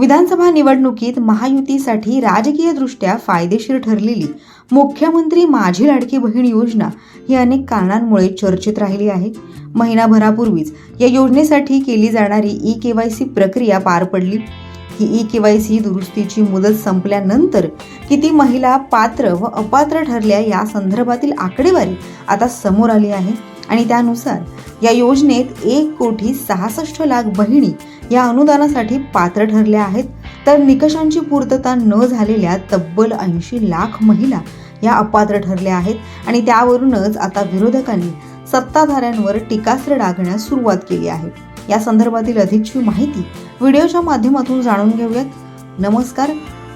विधानसभा निवडणुकीत महायुतीसाठी राजकीयदृष्ट्या फायदेशीर ठरलेली मुख्यमंत्री माझी लाडकी बहीण योजना ही अनेक कारणांमुळे चर्चेत राहिली आहे। महिनाभरापूर्वीच या योजनेसाठी केली जाणारी ई-केवायसी प्रक्रिया पार पडली। ही ई-केवायसी दुरुस्तीची मुदत संपल्यानंतर किती महिला पात्र व अपात्र ठरल्या या संदर्भातील आकडेवारी आता समोर आली आहे आणि त्यानुसार या योजनेत 1,66,00,000 बहिणी या अनुदानासाठी पात्र ठरल्या आहेत, तर निकषांची पूर्तता न झालेल्या तब्बल 80 लाख महिला या अपात्र ठरल्या आहेत आणि त्यावरूनच आता विरोधकांनी सत्ताधाऱ्यांवर टीकास्त्र डागण्यास सुरुवात केली आहे। या संदर्भातील अधिकची माहिती व्हिडिओच्या माध्यमातून जाणून घेऊयात। नमस्कार,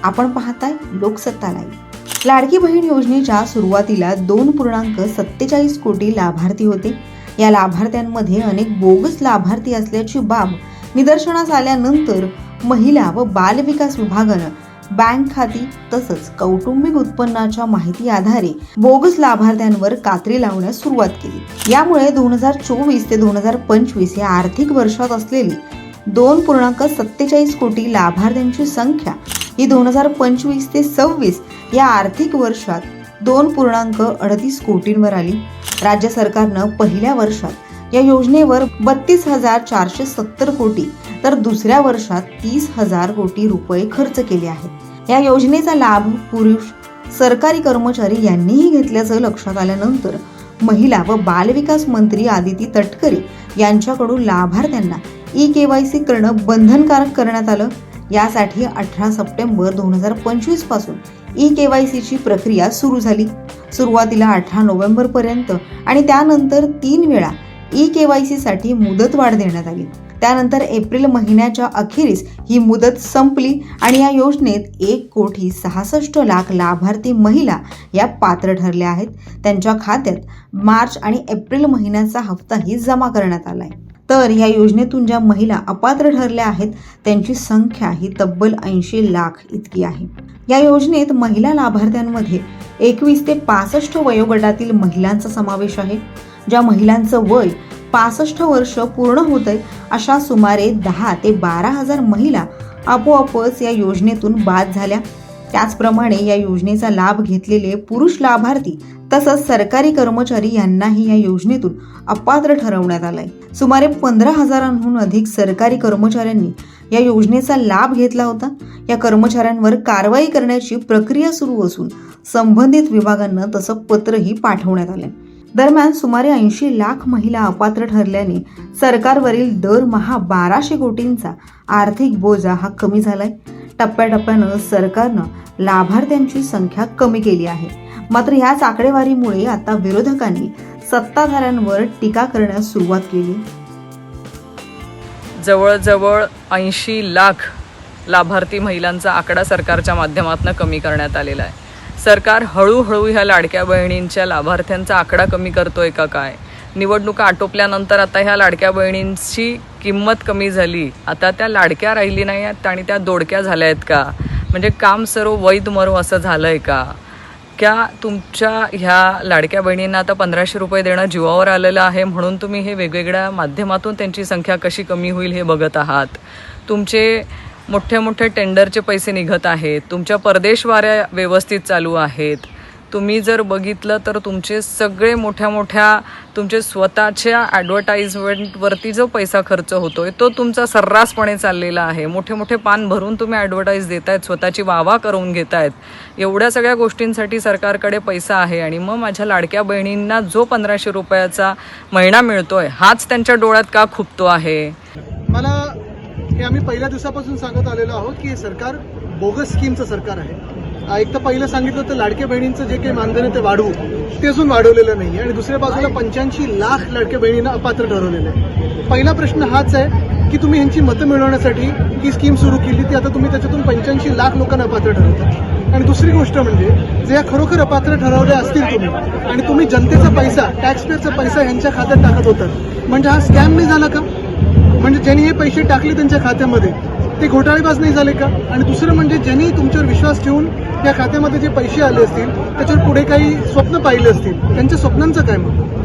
आपण पाहताय लोकसत्ता लाईव्ह। लाडकी बहीण योजनेच्या सुरुवातीला 2.47 कोटी लाभार्थी होते। या लाभार्थ्यांमध्ये अनेक बोगस लाभार्थी असल्याची बाब निदर्शनास आल्यानंतर महिला व बाल विकास विभागानं बँक खाती तसंच कौटुंबिक उत्पन्नाच्या माहिती आधारे बोगस लाभार्थ्यांवर कात्री लावण्यास सुरुवात केली। यामुळे 2024 ते 2025 या आर्थिक वर्षात असलेली 2.47 कोटी लाभार्थ्यांची संख्या ही 2025 ते 26 या आर्थिक वर्षात 2.38 कोटींवर आली। राज्य सरकारनं पहिल्या वर्षात या योजनेवर 32,470 कोटी तर दुसऱ्या वर्षात 30,000 कोटी रुपये खर्च केले आहेत। या योजनेचा लाभ पुरुष सरकारी कर्मचारी यांनीही घेतल्याचं लक्षात आल्यानंतर महिला व बालविकास मंत्री आदिती तटकरे यांच्याकडून लाभार्थ्यांना ई-केवायसी करणं बंधनकारक करण्यात आलं। यासाठी 18 सप्टेंबर 2025 पासून ई-केवायसीची प्रक्रिया सुरू झाली। सुरुवातीला 18 नोव्हेंबर पर्यंत आणि त्यानंतर 3 वेळा ई-केवायसी साठी मुदतवाढ देण्यात आली। त्यानंतर एप्रिल महिन्याच्या अखेरीस ही मुदत संपली आणि या योजनेत 1,66,00,000 लाभार्थी महिला या पात्र ठरल्या आहेत। त्यांच्या खात्यात मार्च आणि एप्रिल महिन्याचा हप्ताही जमा करण्यात आलाय। तर या योजनेतून ज्या महिला अपात्र ठरल्या आहेत त्यांची संख्या ही तब्बल 80 लाख इतकी आहे। या योजनेत महिला लाभार्थ्यांमध्ये 21 ते 65 वयोगटातील महिलांचा समावेश आहे। ज्या महिलांचं वय 65 वर्ष पूर्ण होतंय अशा सुमारे 10 ते 12,000 महिला आपोआपच या योजनेतून बाद झाल्या। त्याचप्रमाणे या योजनेचा लाभ घेतलेले पुरुष लाभार्थी तसंच सरकारी कर्मचारी यांनाही या योजनेतून अपात्र ठरवण्यात आलंय। सुमारे 15,000हून अधिक सरकारी कर्मचाऱ्यांनी या योजनेचा लाभ घेतला होता। या कर्मचाऱ्यांवर कारवाई करण्याची प्रक्रिया सुरू असून संबंधित विभागांना तसं पत्रही पाठवण्यात आले। दरम्यान सुमारे 80 लाख महिला अपात्र ठरल्याने सरकारवरील दरमहा 1200 कोटींचा आर्थिक बोजा हा कमी झालाय। टप्प्याटप्प्यानं सरकारनं लाभार्थ्यांची संख्या कमी केली आहे। मात्र याच आकडेवारीमुळे आता विरोधकांनी सत्ताधाऱ्यांवर टीका करण्यास सुरुवात केली। जवळजवळ 80 लाख लाभार्थी महिलांचा आकडा सरकारच्या माध्यमातून कमी करण्यात आलेला आहे। सरकार हळूहळू ह्या लाडक्या बहिणींच्या लाभार्थ्यांचा आकडा कमी करतोय का काय? निवडणुका आटोपल्यानंतर आता ह्या लाडक्या बहिणींची किंमत कमी झाली, आता त्या लाडक्या राहिली नाही आहेत आणि त्या दोडक्या झाल्या आहेत का? म्हणजे काम सरो वैध मरो असं झालंय का? क्या तुमच्या ह्या लाडक्या बहिणींना आता 1500 रुपये देणं जीवावर आलेलं आहे म्हणून तुम्ही हे वेगवेगळ्या माध्यमातून त्यांची संख्या कशी कमी होईल हे बघत आहात? तुमचे मोठे टेंडरचे पैसे निघत आहेत, तुमच्या परदेशवाऱ्या व्यवस्थित चालू आहेत। तुम्ही जर बघितलं तर तुमचे सगळे मोठ्या तुमचे स्वतःच्या ॲडव्हर्टाइजमेंटवरती जो पैसा खर्च होतोय तो तुमचा सर्रासपणे चाललेला आहे। मोठे पान भरून तुम्ही ॲडव्हर्टाईज देतायत, स्वतःची वाहवा करून घेतायत। एवढ्या सगळ्या गोष्टींसाठी सरकारकडे पैसा आहे आणि मग माझ्या लाडक्या बहिणींना जो 1500 रुपयाचा महिना मिळतोय हाच त्यांच्या डोळ्यात का खुपतो आहे? मला हे आम्ही पहिल्या दिवसापासून सांगत आलेलो आहोत की हे सरकार बोगस स्कीमचं सरकार आहे। एक तर पहिलं सांगितलं तर लाडक्या बहिणींचं जे काही मानधन आहे ते वाढवू, ते अजून वाढवलेलं नाही आणि दुसऱ्या बाजूला 85 लाख लाडक्या बहिणींना अपात्र ठरवलेलं आहे। पहिला प्रश्न हाच आहे की तुम्ही ह्यांची मतं मिळवण्यासाठी ही स्कीम सुरू केली, ती आता तुम्ही त्याच्यातून 85 लाख लोकांना अपात्र ठरवतात। आणि दुसरी गोष्ट म्हणजे जे या खरोखर अपात्र ठरवले असतील तुम्ही आणि तुम्ही जनतेचा पैसा, टॅक्सपेअरचा पैसा ह्यांच्या खात्यात टाकत होतात, म्हणजे हा स्कॅम नाही झाला का? म्हणजे ज्यांनी हे पैसे टाकले त्यांच्या खात्यामध्ये ते घोटाळेबाज नाही झाले का? आणि दुसरं म्हणजे ज्यांनी तुमच्यावर विश्वास ठेवून या खात्यामध्ये जे पैसे आले असतील त्याच्यावर पुढे काही स्वप्न पाहिले असतील त्यांच्या स्वप्नांचं काय मग?